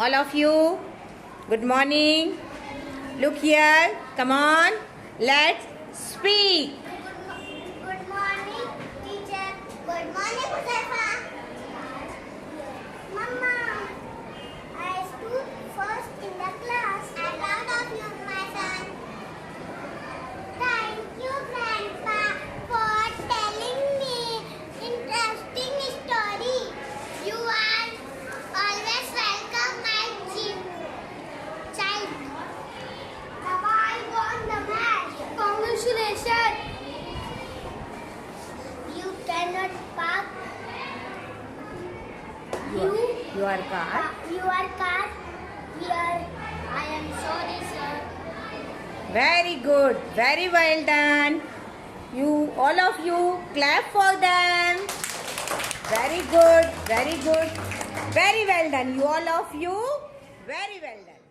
All of you, good morning. Look here. Come on. Let's speak. Good morning, teacher. Good morning, Vasahat. Mama, I stood first in the class. I'm proud of you, my son. Thank you, Grandpa, for telling me interesting story. You are always welcome, my child. Now I won the match. Congratulations. You cannot park Your car. your car here. I am sorry, sir. Very good. Very well done. You, all of you, clap for them. Very good. Very good. Very well done. You, all of you, very well done.